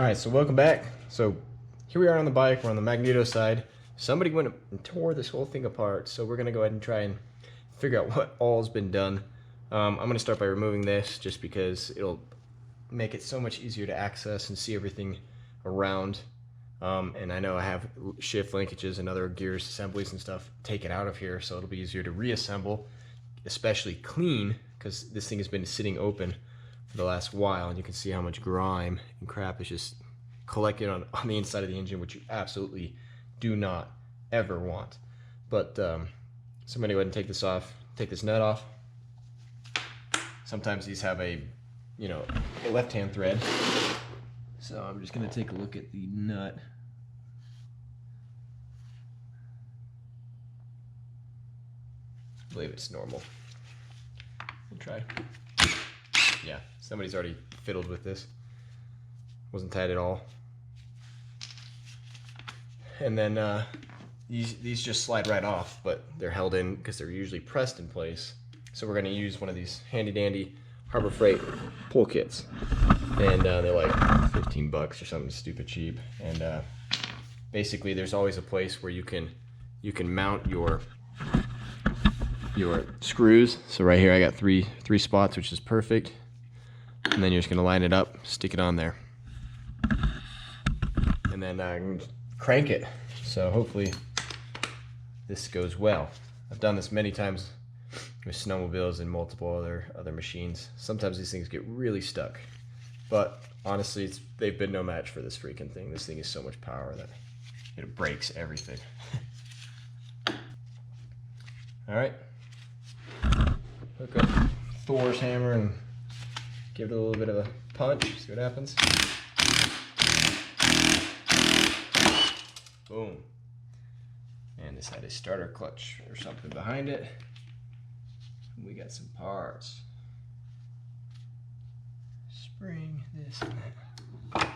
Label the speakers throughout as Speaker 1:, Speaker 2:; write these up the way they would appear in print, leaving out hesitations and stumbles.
Speaker 1: Alright, so welcome back. So here we are on the bike, we're on the magneto side. Somebody went and tore this whole thing apart, so we're going to go ahead and try and figure out what all's been done. I'm going to start by removing this just because it'll make it so much easier to access and see everything around. And I know I have shift linkages and other gears assemblies and stuff taken out of here, so it'll be easier to reassemble, especially clean, because this thing has been sitting open for the last while, and you can see how much grime and crap is just collected on the inside of the engine, which you absolutely do not ever want. But so I'm going to go ahead and take this off, take this nut off. Sometimes these have a left-hand thread, so I'm just going to take a look at the nut. I believe it's normal. We'll try. Yeah, somebody's already fiddled with this. Wasn't tight at all. And then these just slide right off, but they're held in because they're usually pressed in place. So we're going to use one of these handy dandy Harbor Freight pull kits, and they're like 15 bucks or something stupid cheap. And basically, there's always a place where you can mount your screws. So right here, I got three spots, which is perfect. And then you're just going to line it up, stick it on there, and then crank it. So hopefully this goes well. I've done this many times with snowmobiles and multiple other machines. Sometimes these things get really stuck, but honestly, they've been no match for this freaking thing. This thing is so much power that it breaks everything. All right, hook up Thor's hammer and give it a little bit of a punch, see what happens. Boom. And this had a starter clutch or something behind it. We got some parts. Spring, this and that.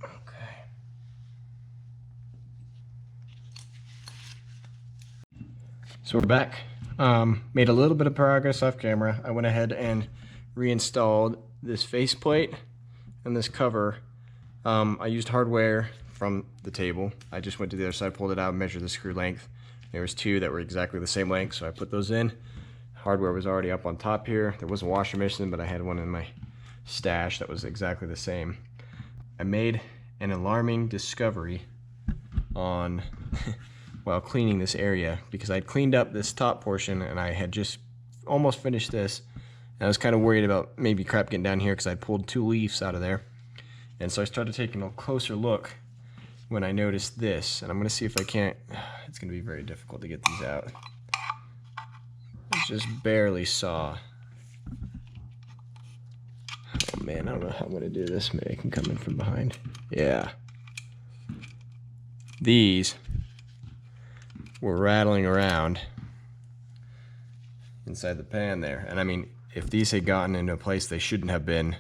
Speaker 1: Okay. So we're back. Made a little bit of progress off camera. I went ahead and reinstalled this faceplate and this cover. I used hardware from the table. I just went to the other side, pulled it out, measured the screw length. There was two that were exactly the same length, so I put those in. Hardware was already up on top here. There was a washer machine, but I had one in my stash that was exactly the same. I made an alarming discovery on while cleaning this area, because I'd cleaned up this top portion and I had just almost finished this. And I was kind of worried about maybe crap getting down here because I pulled two leaves out of there. And so I started taking a closer look when I noticed this, and I'm going to see if I can't. It's going to be very difficult to get these out. It's just barely saw. Oh man, I don't know how I'm going to do this. Maybe I can come in from behind. Yeah. These were rattling around inside the pan there. And I mean, if these had gotten into a place they shouldn't have been,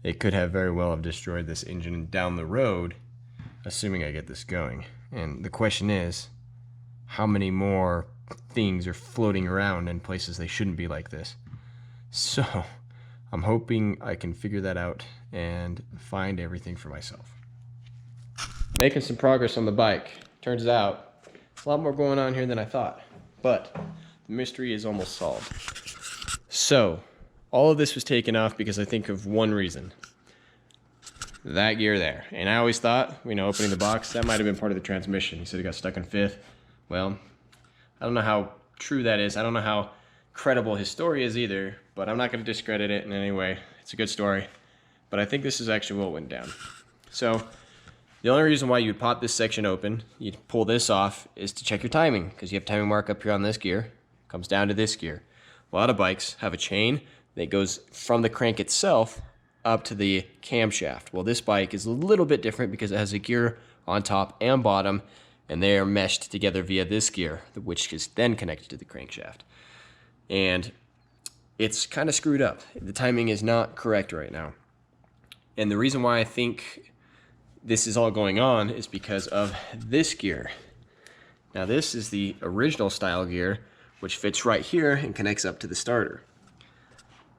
Speaker 1: it could have very well have destroyed this engine down the road, assuming I get this going. And the question is, how many more things are floating around in places they shouldn't be like this? So I'm hoping I can figure that out and find everything for myself. Making some progress on the bike. Turns out a lot more going on here than I thought, but the mystery is almost solved. So all of this was taken off because I think of one reason. That gear there. And I always thought, opening the box, that might have been part of the transmission. He said it got stuck in fifth. Well, I don't know how true that is. I don't know how credible his story is either, but I'm not going to discredit it in any way. It's a good story. But I think this is actually what went down. So the only reason why you'd pop this section open, you'd pull this off, is to check your timing, because you have timing mark up here on this gear. It comes down to this gear. A lot of bikes have a chain that goes from the crank itself up to the camshaft. Well, this bike is a little bit different because it has a gear on top and bottom, and they are meshed together via this gear, which is then connected to the crankshaft. And it's kind of screwed up. The timing is not correct right now. And the reason why I think this is all going on is because of this gear. Now, this is the original style gear, which fits right here and connects up to the starter.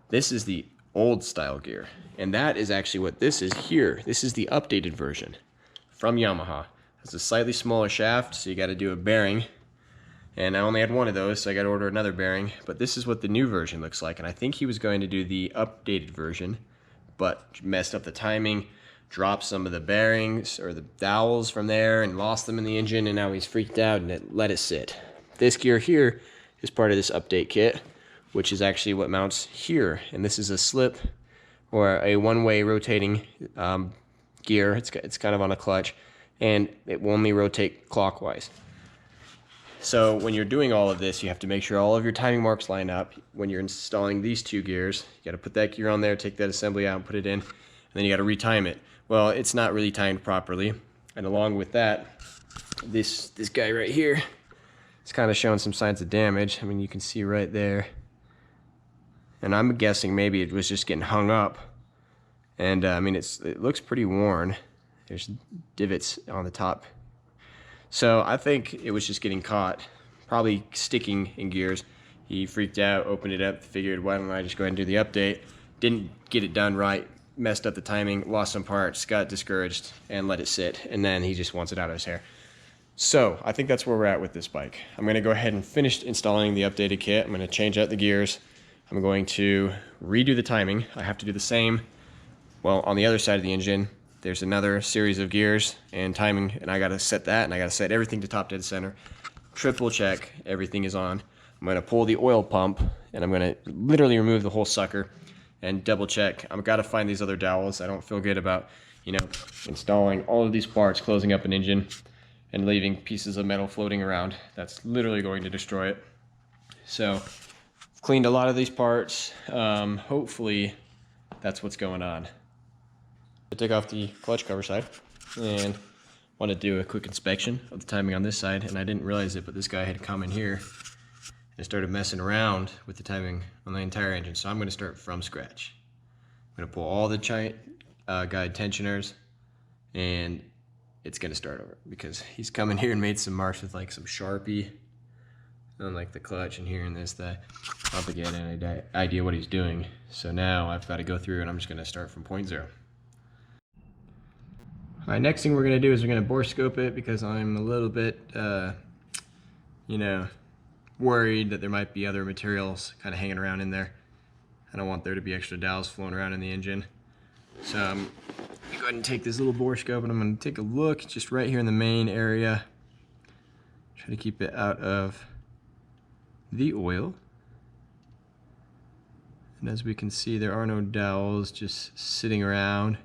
Speaker 1: This is the old style gear. And that is actually what this is here. This is the updated version from Yamaha. It's a slightly smaller shaft, so you got to do a bearing. And I only had one of those, so I got to order another bearing. But this is what the new version looks like. And I think he was going to do the updated version, but messed up the timing, dropped some of the bearings or the dowels from there and lost them in the engine, and now he's freaked out and let it sit. This gear here is part of this update kit, which is actually what mounts here. And this is a slip or a one-way rotating gear. It's kind of on a clutch, and it will only rotate clockwise. So when you're doing all of this, you have to make sure all of your timing marks line up. When you're installing these two gears, you got to put that gear on there, take that assembly out and put it in, and then you got to retime it. Well, it's not really timed properly. And along with that, this guy right here, it's kind of showing some signs of damage. I mean, you can see right there. And I'm guessing maybe it was just getting hung up. And I mean, it looks pretty worn. There's divots on the top. So I think it was just getting caught, probably sticking in gears. He freaked out, opened it up, figured, why don't I just go ahead and do the update? Didn't get it done right, messed up the timing, lost some parts, got discouraged, and let it sit. And then he just wants it out of his hair. So I think that's where we're at with this bike. I'm going to go ahead and finish installing the updated kit. I'm going to change out the gears. I'm going to redo the timing. I have to do the same. Well, on the other side of the engine, there's another series of gears and timing, and I got to set that, and I got to set everything to top dead center. Triple check everything is on. I'm going to pull the oil pump, and I'm going to literally remove the whole sucker and double check. I've got to find these other dowels. I don't feel good about, installing all of these parts, closing up an engine, and leaving pieces of metal floating around. That's literally going to destroy it. So I've cleaned a lot of these parts. Hopefully that's what's going on. I took off the clutch cover side and wanted to do a quick inspection of the timing on this side, and I didn't realize it, but this guy had come in here and started messing around with the timing on the entire engine. So I'm going to start from scratch. I'm going to pull all the guide tensioners, and it's going to start over because he's come in here and made some marks with like some Sharpie on like the clutch and here and this, that. I don't think he had any idea what he's doing. So now I've got to go through, and I'm just going to start from point zero. All right, next thing we're going to do is we're going to bore scope it because I'm a little bit, worried that there might be other materials kind of hanging around in there. I don't want there to be extra dowels floating around in the engine. So I'm going to go ahead and take this little bore scope, and I'm going to take a look just right here in the main area. Try to keep it out of the oil. And as we can see, there are no dowels just sitting around.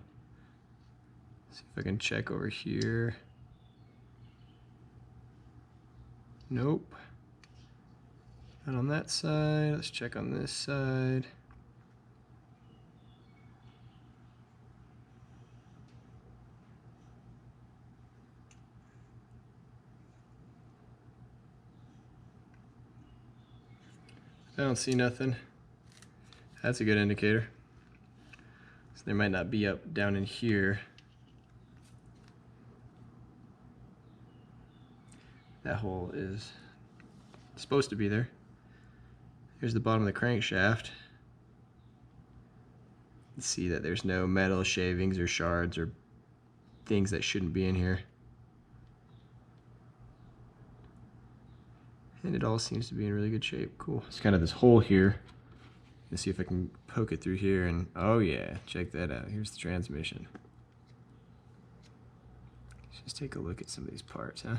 Speaker 1: See if I can check over here. Nope. Not on that side. Let's check on this side. I don't see nothing. That's a good indicator. So there might not be up down in here. That hole is supposed to be there. Here's the bottom of the crankshaft. You can see that there's no metal shavings or shards or things that shouldn't be in here. And it all seems to be in really good shape. Cool. It's kind of this hole here. Let's see if I can poke it through here, and oh yeah, check that out. Here's the transmission. Let's just take a look at some of these parts, huh?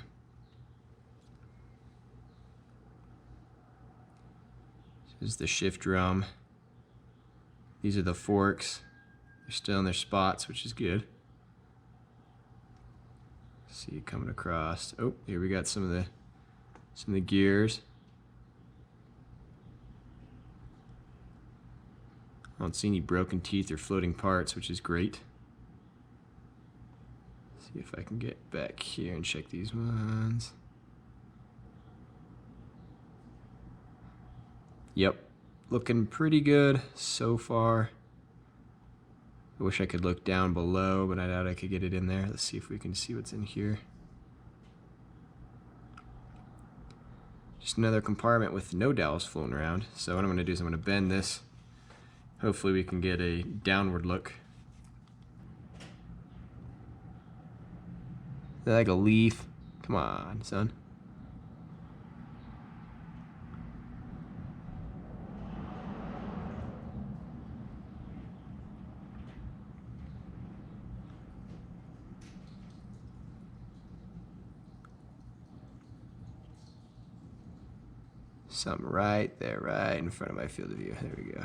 Speaker 1: This is the shift drum. These are the forks. They're still in their spots, which is good. See it coming across. Oh, here we got some of the gears. I don't see any broken teeth or floating parts, which is great. See if I can get back here and check these ones. Yep, looking pretty good so far. I wish I could look down below, but I doubt I could get it in there. Let's see if we can see what's in here. Just another compartment with no dowels floating around. So what I'm going to do is I'm going to bend this Hopefully we can get a downward look. They're like a leaf. Come on, son. Something right there, right in front of my field of view. There we go.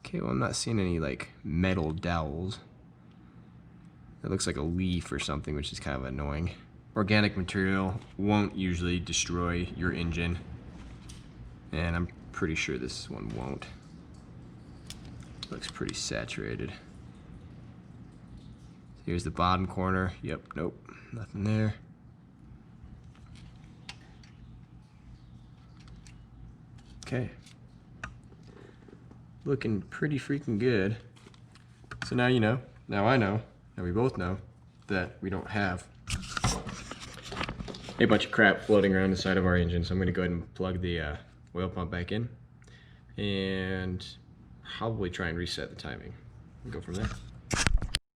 Speaker 1: Okay, well, I'm not seeing any like metal dowels. It looks like a leaf or something, which is kind of annoying. Organic material won't usually destroy your engine, and I'm pretty sure this one won't. Looks pretty saturated. Here's the bottom corner. Yep, nope, nothing there. Okay. Looking pretty freaking good. So now you know, now I know, now we both know that we don't have a bunch of crap floating around inside of our engine. So I'm gonna go ahead and plug the oil pump back in and probably try and reset the timing and go from there.